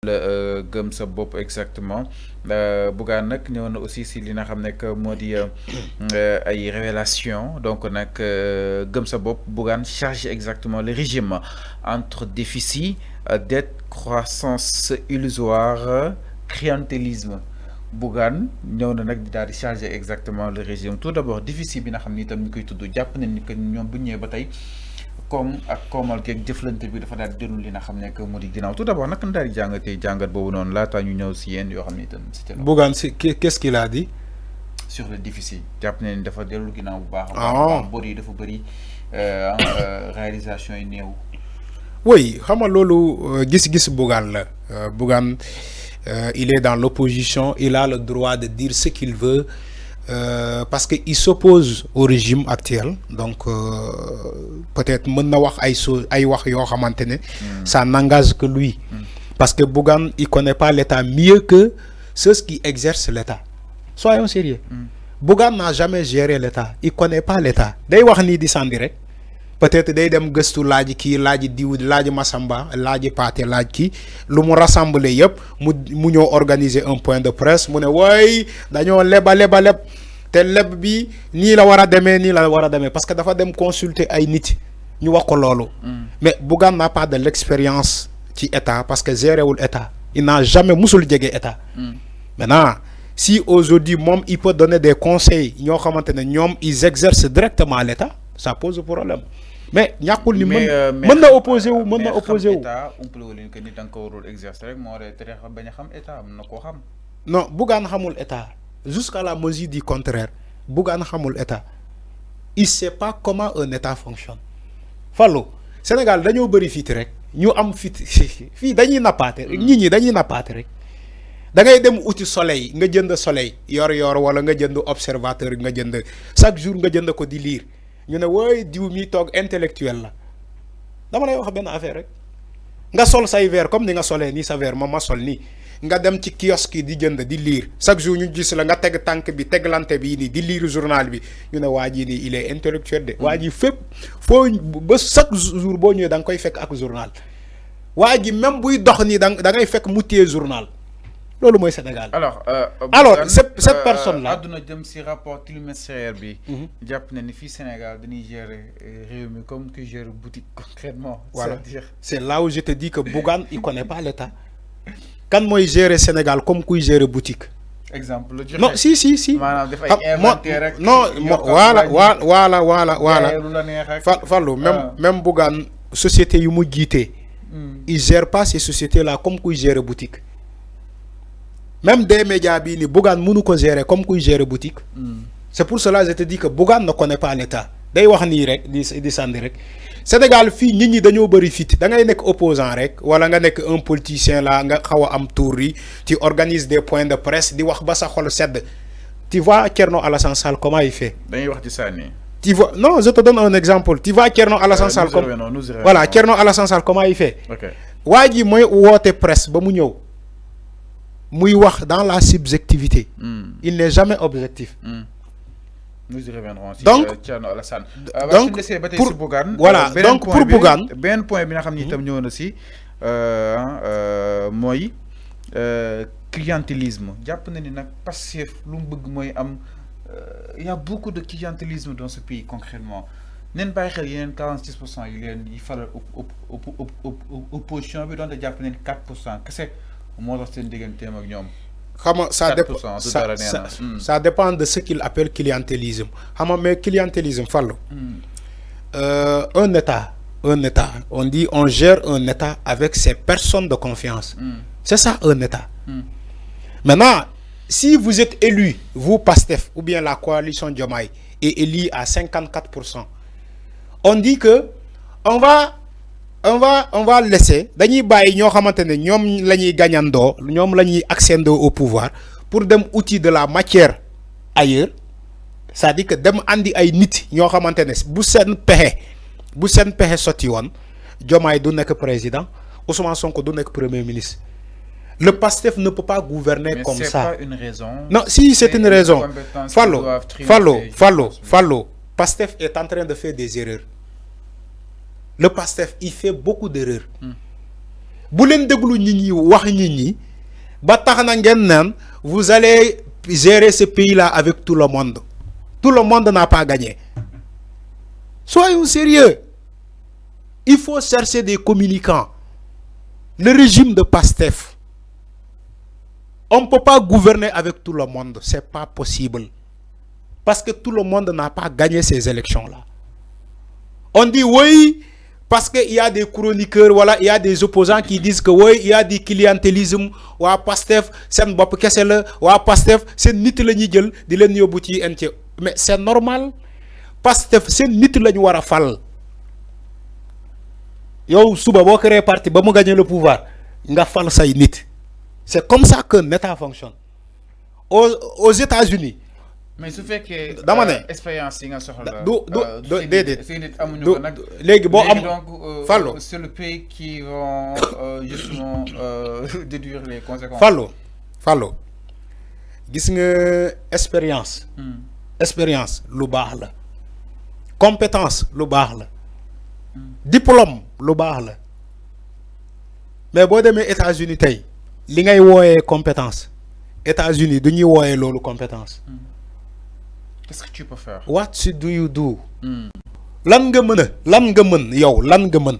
gëm sa bopp exactement Bougane nag ñëw na aussi si li nga xam ne que moo di ay révélation donc nag gëm sa bopp Bougane charge exactement le régime entre déficit dette croissance illusoire clientélisme Bougane ñëw na nag daal di charger exactement le régime tout d'abord déficit bi nga xam ni itam ñu koy tudd jàpp nañ ni que ñoom bu ñëwee ba tey comme ak koomal keeg jëflante bi dafa daal di déroulé li nga xam ne que moo di ginnaaw tout d'abord naka la daal di jàngatee jàngat boobu noonu laataa ñu ñëw si yéen yoo xam ne itam c'était Bougane qu'est-ce qu'il a dit sur le déficit jàpp ne dafa dellu ginnaaw bu baax a baax bor yi dafa bëri réalisation yi néew. Oui xam nga loolu gis-gis Bougane la Bougane il est dans l'opposition il a le droit de dire ce qu'il veut parce qu'il s'oppose au régime actuel donc peut-être mën na wax ay wax yoo xamante ne ça n'engage que lui parce que Bougane il connaît pas l'État mieux que ceux qui exercent l'État soyons sérieux Bougane n'a jamais géré l'État il connaît pas l'État day wax nii di sandi rek peut-être day dem gëstu laaj kii laaj diw laaj Massamba laaj Paate laaj kii lu mu rassembler yëpp mu ñëw organiser un point de presse mu ne way dañoo leb te leb bi nii la war a demee parce que dafa dem consulter ay nit ñu wax ko loolu mais Bougane n'a pas de l'expérience ci état parce que géré wul état il n'a jamais musul jege état maintenant si aujourd'hui moom il peut donner des conseils ñoo xamante ne ñoom ils exercent directement l'état ça pose problème mais ñàkkul ni mën na opposé wu mën na opposé wu état umpale leen que ni da nga ko warul exercer rek moo lay tere bañ a xam état am na koo xam non Bougane xamul état jusqu'à la mesure du contraire Bougane xamul état il sait pas comment un état fonctionne Fallou Sénégal dañoo bëri fit rek ñu am fit fii dañuy nappaate rek nit ñi dañuy nappaate rek da ngay dem uti soleil nga jënd soleil yor wala nga jënd observateur nga jënd chaque jour nga jënd ko di lire ñu ne wooy diw mi toog intellectuel la dama lay wax benn affaire rek nga sol say verre comme ni nga solee nii sa verre ma sol nii nga dem ci kiosque yi di jënd di lire chaque jour ñu gis la nga teg tànk bi teglante bi nii di lire journal bi ñu ne waa ji nii il est intellectuel de waa ji fépp foo ba chaque jour boo ñëwee da nga koy fekk ak journal waa ji même buy dox nii da ngay fekk mu téye journal loolu mooy Sénégal. alors cette personne là. àdduna jëm si rapport trimestriel bi. jàpp na ni fii Sénégal dañuy gérer réew mi comme que gère boutique concrètement. voilà c'est là où je te dis que Bougane il connaît pas l'État. kan mooy gérer Sénégal comme kuy gérer boutique. exemple la non si. maanaam dafay inventaire rek. non voilà. Fallou même Bougane société yu mu jiite. il gère pas ces sociétés là comme kuy gérer boutique. même des médias bii ni Bougane mënu ko gérer comme kuy gérer boutique. c'est pour cela je te dis que Bougane ne connaît pas l'État day wax nii rek di sànni rek Sénégal fii nit ñi dañoo bëri fit da ngay nekk opposant rek wala nga nekk un politicien là nga xaw a am tour yi tu organises des points de presse di wax ba sa xol sedd tu vois Thierno Alassane Sall comment il fait. dañuy wax ci sànni. tu vois non je te donne un exemple tu vois Thierno Alassane Sall comme voilà Thierno Alassane Sall comment il fait. waa ji mooy woote presse ba mu ñëw. muy wax dans la subjectivité. Il n'est jamais objectif. Nous y reviendrons si donc Alassane. donc pour Bougane voilà donc pour Bougane benn point bi nga xam ni itam ñëw na si mooy clientélisme jàpp na ni nag Pastef lu mu bëgg mooy am y a beaucoup de clientélisme dans ce pays concrètement neen bàyyi xel yeneen 46% yi leen yi faral opposition bi doon te jàpp nañ 4% kese. moo tax seen digganteem ak ñoom. xam nga ça dépend de ce qu'il appelle clientélisme xam nga mais clientélisme Fallou. un état on dit on gère un état avec ses personnes de confiance. C'est ça un état. Maintenant si vous êtes élu vous Pastef ou bien la coalition Diomaye est élu à 54%. on dit que on va laisser dañuy bàyyi ñoo xamante ne ñoom la ñuy gagnandoo ñoom la ñuy accéder au pouvoir pour dem outil de la matière ailleurs c'est-à-dire que dem andi ay nit ñoo xamante ne bu seen pexe sotti woon Diomaye du nekk président Ousmane Sonko du nekk premier ministre le PASTEF ne peut pas gouverner mais comme ça. Mais c'est pas une raison. Non, si c'est une raison. Fallou. PASTEF est en train de faire des erreurs. Le PASTEF, il fait beaucoup d'erreurs. bu leen déglu nit ñi wax nit ñi ba tax na ngeen naan vous allez gérer ce pays là avec tout le monde. Tout le monde n'a pas gagné. Soyons sérieux. Il faut chercher des communicants. Le régime de Pastef, on ne peut pas gouverner avec tout le monde. Ce n'est pas possible. Parce que tout le monde n'a pas gagné ces élections-là. On dit oui, parce qu'il y a des chroniqueurs, voilà, il y a des opposants qui disent que oui, il y a du clientélisme. Wa Pastef, c'est un bop kessel, wa Pastef, c'est nit la ñi jël di len yobbu ci NT. Mais c'est normal. Pastef, c'est nit la ñu wara fal. Yo suba bo créé parti ba mu gagner le pouvoir, nga fal say nit. C'est comme ça qu'un État fonctionne. Aux États-Unis. Mais ce fait que dama ne expérience yi nga soxla déedéet léegi boo am Fallo c'est le pays qui vont justement déduire les conséquences. Fallo gis nga expérience lu baax la, compétence lu baax la, diplôme lu baax la, mais boo demee États-Unis tey li ngay wooyee compétence États-Unis du ñuy wooyee loolu compétence. Qu'est-ce que tu peux faire? What do you do? Lan nga mën yow lan nga mën,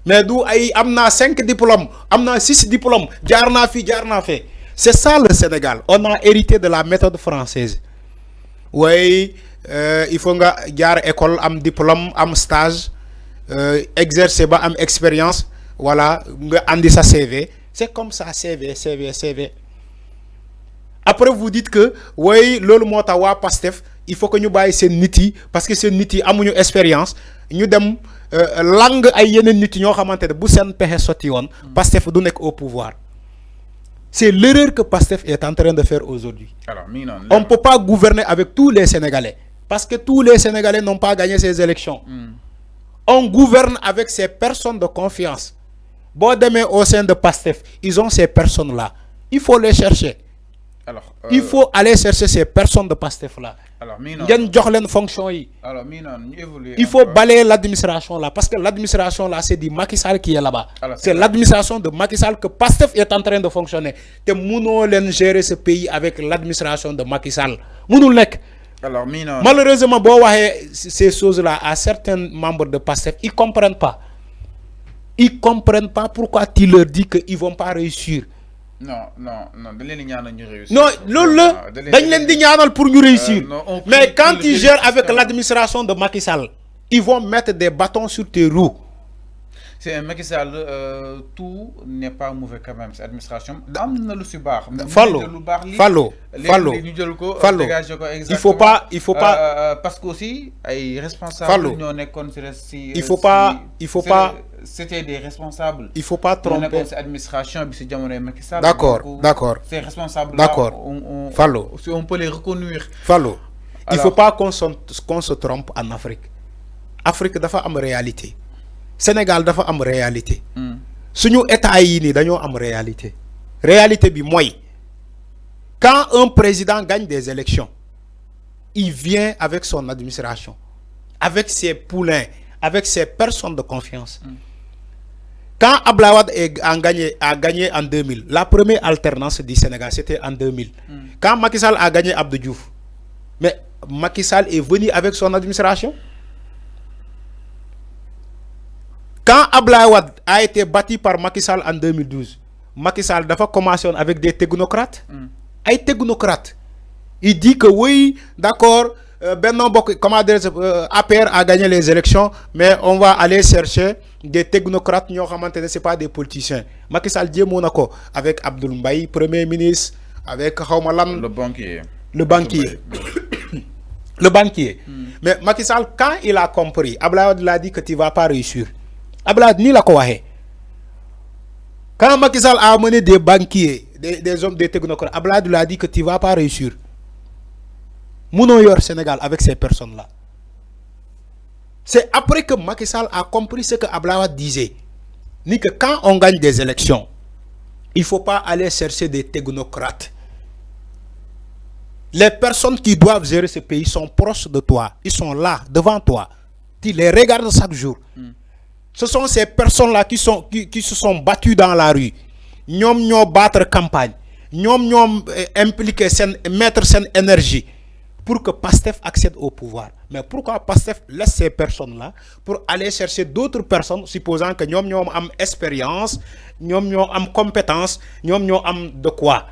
mais du ay amna 5 diplômes amna 6 diplômes jaar naa fi jaar naa fee. C'est ça le Sénégal. On a hérité de la méthode française. Oui, il faut nga jaar école am diplôme am stage exercer ba am expérience, voilà nga andi sa CV. C'est comme ça, CV. Après vous dites que oui, lolu mota wa Pastef, il faut que ñu baye sen nit yi parce que sen nit yi amuñu expérience, ñu dem langue ay yeneen nit ñoo xamantene bu sen pexé soti won Pastef du nek au pouvoir. C'est l'erreur que Pastef est en train de faire aujourd'hui. Alors, on ne peut pas gouverner avec tous les Sénégalais parce que tous les Sénégalais n'ont pas gagné ces élections. On gouverne avec ces personnes de confiance. Bon, demain au sein de Pastef, ils ont ces personnes-là. Il faut les chercher. Alors, il faut aller chercher ces personnes de Pastef-là. Alors, il faut balayer l'administration là parce que l'administration là c'est du Macky Sall qui est là-bas. C'est l'administration de Macky Sall que Pastef est en train de fonctionner. Te mënoo leen gérer ce pays avec l'administration de Macky Sall. Mënul nekk. Alors, malheureusement boo waxee ces choses-là à certains membres de Pastef, ils comprennent pas. Ils comprennent pas pourquoi tu leur dis que ils vont pas réussir. Non, dañ leen di ñaanal ñu réussir. Non, loolu la dañ leen di ñaanal pour ñu réussir. Mais quand ils gèrent avec l'administration de Macky Sall, ils vont mettre des bâtons sur tes roues. C'est un Macky Sall, tout n'est pas mauvais quand même. Cette administration, Fallo. Il faut pas. Parce qu'aussi, les responsables, il faut pas. C'était des responsables. Il faut pas tromper. Administration, D'accord. Ces responsables. D'accord. On peut les reconnaître. Fallo. Il faut pas qu'on se trompe en Afrique. Afrique dafa am réalité. Sénégal dafa am réalité. Suñu état yi ni dañoo am réalité. Réalité bi moy quand un président gagne des élections, il vient avec son administration, avec ses poulains, avec ses personnes de confiance. Quand Abdoulaye Wade a gagné en 2000, la première alternance du Sénégal c'était en 2000. Quand Macky Sall a gagné Abdou Diouf, mais Macky Sall est venu avec son administration. Quand Abdoulaye Wade a été battu par Macky Sall en 2012, Macky Sall a commencé avec des technocrates. Des technocrates. Il dit que oui, d'accord, APR a gagné les élections, mais on va aller chercher des technocrates, ce pas des politiciens. Macky Sall dit Monaco avec Abdoul Mbaye, Premier ministre, avec le banquier. Le banquier. Mais Macky Sall, quand il a compris, Abdoulaye Wade l'a dit que tu ne vas pas réussir. Abdoulaye ni la ko waxee. Quand Macky Sall a amené des banquiers, des hommes, des technocrates, Abdoulaye lui a dit que tu ne vas pas réussir. Mouno yor Sénégal avec ces personnes-là. C'est après que Macky Sall a compris ce que Abdoulaye disait. Ni que quand on gagne des élections, il ne faut pas aller chercher des technocrates. Les personnes qui doivent gérer ce pays sont proches de toi. Ils sont là, devant toi. Tu les regardes chaque jour. Ce sont ces personnes-là qui se sont battues dans la rue. Ñom ñoo battre campagne. Ñom ñom impliquer mettre sen énergie pour que Pastef accède au pouvoir. Mais pourquoi Pastef laisse ces personnes-là pour aller chercher d'autres personnes, supposant que ñom ñoo am expérience, ñom ñoo am compétence, ñom ñoo am de quoi,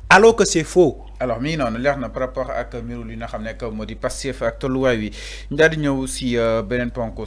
alors que c'est faux. Alors mi non leer na par rapport ak mbiru li nga xam ne moo di Pastef ak tolluwaay wi ñu daal di ñëw si beneen ponk